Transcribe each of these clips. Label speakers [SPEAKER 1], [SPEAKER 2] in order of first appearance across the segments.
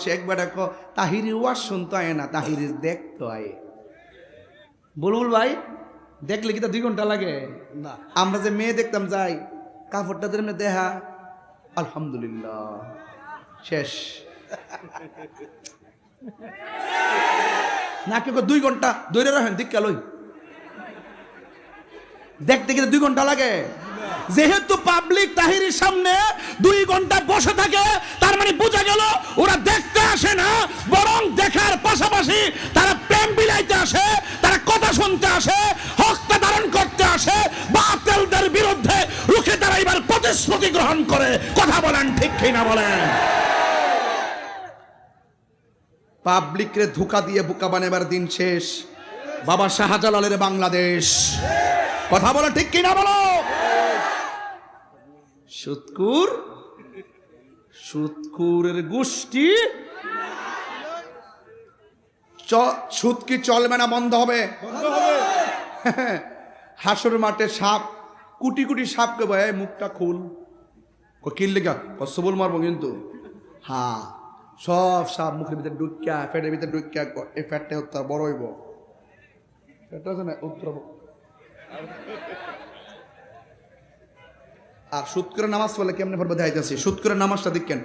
[SPEAKER 1] বাংলাদেশে একবার দেখো তাহিরি ওয়াজ শুনতে হয় না, তাহিরি দেখতে হয়। বুলবুল ভাই দেখলে কি তা 2 ঘন্টা লাগে না? আমরা যে মেয়ে দেখতাম যাই, কাপড়টা ধরে দেহা আলহামদুলিল্লাহ শেষ না, কেউ 2 ঘন্টা ধরে রাখেন দীক্ষা লই, দেখতে গেলে 2 ঘন্টা লাগে। যেহেতু পাবলিক তাহিরির সামনে 2 ঘন্টা বসে থাকে, তার মানে বোঝা গেল ওরা দেখতে আসে না, বরং দেখার পাশাপাশি তারা প্রেম বিলাইতে আসে, তারা কথা শুনতে আসে, হকটা ধারণ করতে আসে, বাতিলদের বিরুদ্ধে রুখে দাঁড়াইবার প্রতিশ্রুতি গ্রহণ করে। কথা বলেন ঠিক কিনা বলেন? পাবলিকরে ধোঁকা দিয়ে বোকা বানাবার দিন শেষ। বাবা শাহজালালের বাংলাদেশ। কথা বলো ঠিক কিনা বলো? সুৎকুর, সুৎকুরের গোষ্ঠী। সুদ কি চলবে না? বন্ধ হবে। হাসর মাঠে সাপ, কোটি কোটি সাপকে ভাই মুখটা খুল, কিনলে সবল মারবো কিন্তু। হ্যাঁ, সব সাপ মুখের ভিতরে ঢুকিয়া, পেটের ভিতরে ঢুকিয়া, এই পেটটা উত্তর বড় হইব, পেটটা আছে না উত্তর। আর সুদ করে নামাজ পড়লে কেমনে পড়বে দেখাইতেছি। সুদ করে নামাজটা দেখেন,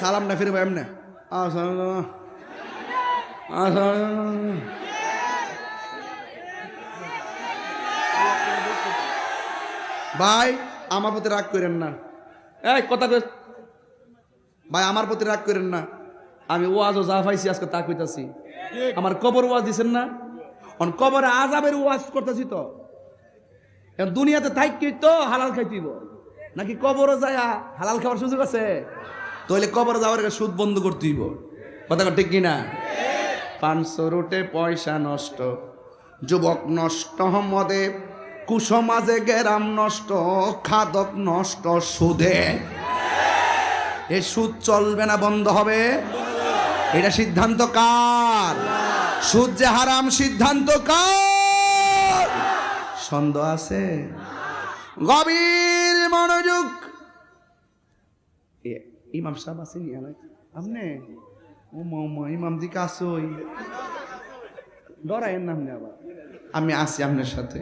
[SPEAKER 1] সালাম না ফিরবে এমনে, ভাই আমার প্রতি রাগ করেন না, এই কথা ভাই আমার প্রতি রাগ করেন না। আমি ওয়াজও যা পাইছি আজকে তা কইতাছি। আমার কবর ওয়াজ দিছেন না, কবরে আযাবের ওয়াজ করতেছি। তো এখন দুনিয়াতে থাকি তো হালাল খাইতেইব নাকি কবরে যায় হালাল খাওয়ার সুযোগ আছে? তাহলে কবরে যাওয়ার আগে সুদ বন্ধ করতেইব। কথা ঠিক কিনা? 500 রুটে পয়সা নষ্ট, যুবক নষ্ট, মদে কুসমাজে গেরাম নষ্ট, খাদক নষ্ট সুদে। এ সুদ চলবে না, বন্ধ হবে। এটা সিদ্ধান্ত কার? সুদ যে হারাম সিদ্ধান্ত কার? সন্দেহ আছে? গভীর মনোযোগ। ইমাম সাহেব আছেন আপনি? ও মামা ইমাম দিকে আসোই, ডরাইন না আপনি আবার। আমি আছি আপনার সাথে।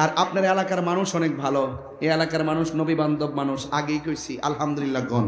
[SPEAKER 1] আর আপনার এলাকার মানুষ অনেক ভালো। এই এলাকার মানুষ নবী বান্ধব মানুষ, আগেই কইছি আলহামদুলিল্লাহ গণ।